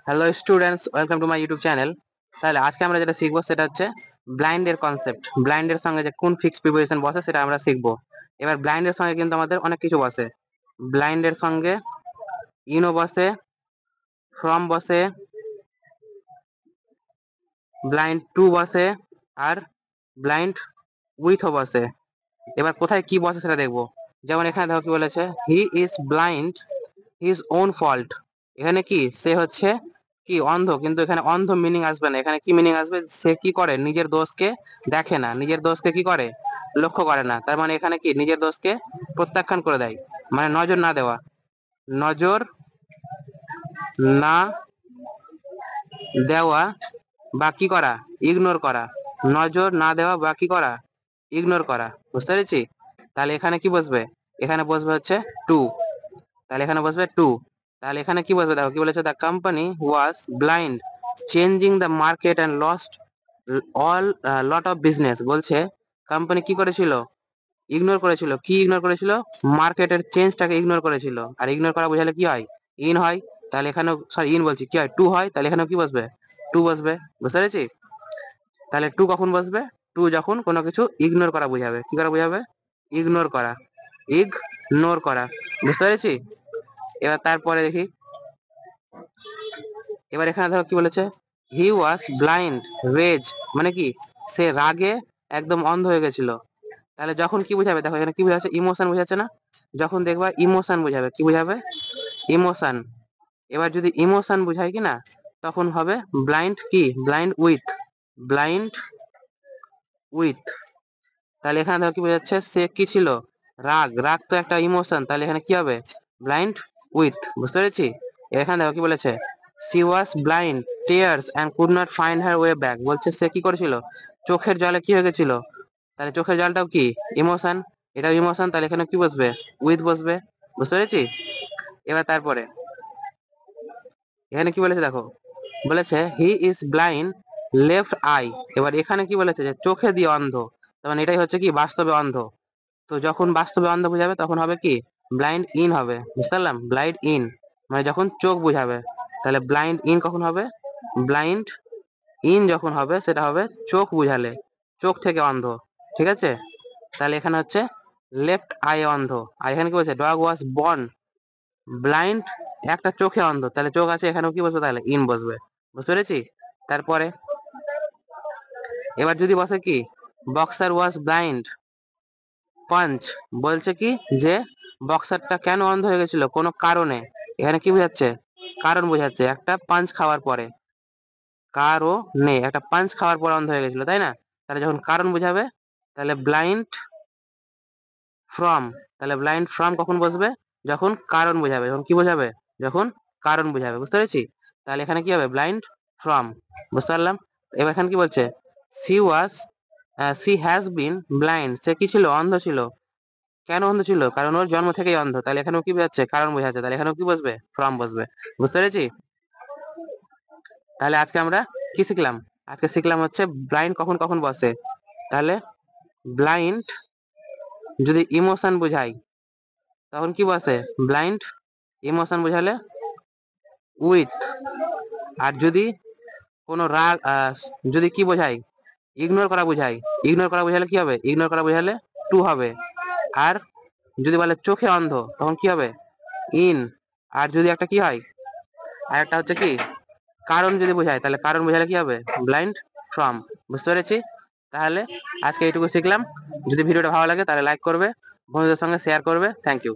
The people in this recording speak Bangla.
Hello students, welcome to my YouTube channel. তাহলে আজকে আমরা যেটা শিখবো সেটা হচ্ছে ব্লাইন্ডের কনসেপ্ট। ব্লাইন্ডের সঙ্গে যে কোন ফিক্সড প্রিপোজিশন বসে সেটা আমরা শিখবো। এবার ব্লাইন্ডের সঙ্গে কিন্তু আমাদের অনেক কিছু বসে। ব্লাইন্ডের সঙ্গে ইনো বসে, ফ্রম বসে, ব্লাইন্ড টু বসে, আর ব্লাইন্ড উইথও বসে। এবার কোথায় কি বসে সেটা দেখবো। যেমন এখানে দেখো কি বলেছে, he is blind his own fault. এখানে কি সে হচ্ছে কি অন্ধ, কিন্তু এখানে অন্ধ মিনিং আসবে না। এখানে কি মিনিং আসবে, সে কি করে নিজের দোষকে দেখে না, নিজের দোষকে কি করে লক্ষ্য করে না। তার মানে এখানে কি নিজের দোষকে প্রত্যাখ্যান করে দেয়, মানে নজর না দেওয়া, নজর না দেওয়া বা কি করা, ইগনোর করা। নজর না দেওয়া বা কি করা, ইগনোর করা। বুঝতে পেরেছি? তাহলে এখানে কি বসবে, এখানে বসবে হচ্ছে টু। তাহলে এখানে বসবে টু। তাহলে এখানে কি বসবে, দেখো কি বলেছে, the company was blind changing the market and lost all lot of business. বলছে কোম্পানি কি করেছিল, ইগনোর করেছিল। কি ইগনোর করেছিল, মার্কেটের চেঞ্জটাকে ইগনোর করেছিল। আর ইগনোর করা বোঝালে কি হয়, ইন হয়। তাহলে এখানে সরি ইন বলছি, কি হয়, টু হয়। তাহলে এখানে কি বসবে, টু বসবে। বুঝতে পেরেছি? তাহলে টু কখন বসবে, টু যখন কোনো কিছু ইগনোর করা বোঝাবে। কি করা বোঝাবে, ইগনোর করা, ইগনোর করা। বুঝতে পেরেছি? এবার তারপরে দেখি, এবার এখানে ধরো কি বলেছে, হি ওয়াজ ব্লাইন্ড রেজ, মানে কি সে রাগে একদম অন্ধ হয়ে গেছিল। তাহলে যখন কি বুঝাবে, দেখো এখানে কি বুঝাচ্ছে, ইমোশন বুঝাচ্ছে না। যখন দেখবা ইমোশন বুঝাবে, কি বুঝাবে, ইমোশন। এবার যদি ইমোশন বুঝায় কি না, তখন হবে ব্লাইন্ড কি, ব্লাইন্ড উইথ, ব্লাইন্ড উইথ। তাহলে এখানে দেখো কি বোঝাচ্ছে, সে কি ছিল, রাগ। রাগ তো একটা ইমোশন, তাহলে এখানে কি হবে, ব্লাইন্ড উইথ। বুঝতে পেরেছি? এখানে দেখো কি বলেছে, she was blind tears and could not find her way back. বলছে সে কি করেছিল, চোখের জলে কি হয়ে গেছিল। তাহলে চোখের জলটাও কি ইমোশন, এটাও ইমোশন। তাহলে এখানে কি বসবে, উইথ বসবে। বুঝতে পেরেছি? এবার তারপরে এখানে কি বলেছে দেখো, বলেছে he is blind left I. এবার এখানে কি বলেছে, যে চোখে দিয়ে অন্ধ। তার মানে এটাই হচ্ছে কি বাস্তবে অন্ধ। তো যখন বাস্তবে অন্ধ বুঝাবে তখন হবে কি, ব্লাইন্ড ইন হবে। বুঝতে পারলাম, ব্লাইন্ড ইন মানে যখন চোখ বুঝাবে। তাহলে ব্লাইন্ড ইন কখন হবে, ব্লাইন্ড ইন যখন হবে সেটা হবে চোখ বুঝালে, চোখ থেকে অন্ধ। ঠিক আছে? তাহলে এখানে হচ্ছে লেফট আই অন্ধ। আর এখানে কি বলছে, ডগ ওয়াজ বর্ন ব্লাইন্ড, একটা চোখে অন্ধ। তাহলে চোখ আছে, এখানেও কি বসবে, তাহলে ইন বসবে। বুঝতে পেরেছি? তারপরে এবার যদি বসে কি, বক্সার ওয়াজ ব্লাইন্ড পাঞ্চ। বলছে কি, যে বক্সারটা কেন অন্ধ হয়ে গেছিল, কোনো কারণে। এখানে কি বোঝাচ্ছে, কারণ বোঝাচ্ছে, একটা পাঞ্চ খাওয়ার পরে, কারণে একটা পাঞ্চ খাওয়ার পরে অন্ধ হয়ে গেছিল, তাই না? তাহলে যখন কারণ বুঝাবে, তাহলে ব্লাইন্ড ফ্রম। তাহলে ব্লাইন্ড ফ্রম কখন বসবে, যখন কারণ বুঝাবে। যখন কি বোঝাবে, যখন কারণ বুঝাবে। বুঝতে পেরেছি? তাহলে এখানে কি হবে, ব্লাইন্ড ফ্রম। বুঝতে পারলাম? এবার এখানে কি বলছে, she was she has been blind. সে কি ছিল, অন্ধ ছিল। কেন অন্ধ ছিল, কারণ ওর জন্ম থেকেই অন্ধ। তাহলে এখানেও কি বোঝাচ্ছে, কারণ বোঝাচ্ছে। তাহলে এখানেও কি বসবে, ফ্রম বসবে। বুঝতে পেরেছি? তাহলে আজকে আমরা কি শিখলাম, আজকে শিখলাম হচ্ছে ব্লাইন্ড কখন কখন বসে। তাহলে ব্লাইন্ড যদি ইমোশন বুঝাই তখন কি বসে, ব্লাইন্ড ইমোশন বুঝালে উইথ। আর যদি কোনো রাগ যদি কি বোঝাই, ইগনোর করা বুঝাই, ইগনোর করা বুঝালে কি হবে, ইগনোর করা বুঝালে টু হবে। আর যদি বলে চোখে অন্ধ তখন কি হবে, ইন। আর যদি একটা কি হয়, আর একটা হচ্ছে কি, কারণ যদি বোঝায়, তাহলে কারণ বোঝালে কি হবে, ব্লাইন্ড ফ্রম। বুঝতে পেরেছি? তাহলে আজকে এইটুকু শিখলাম। যদি ভিডিওটা ভালো লাগে তাহলে লাইক করবে, বন্ধুদের সঙ্গে শেয়ার করবে। Thank you.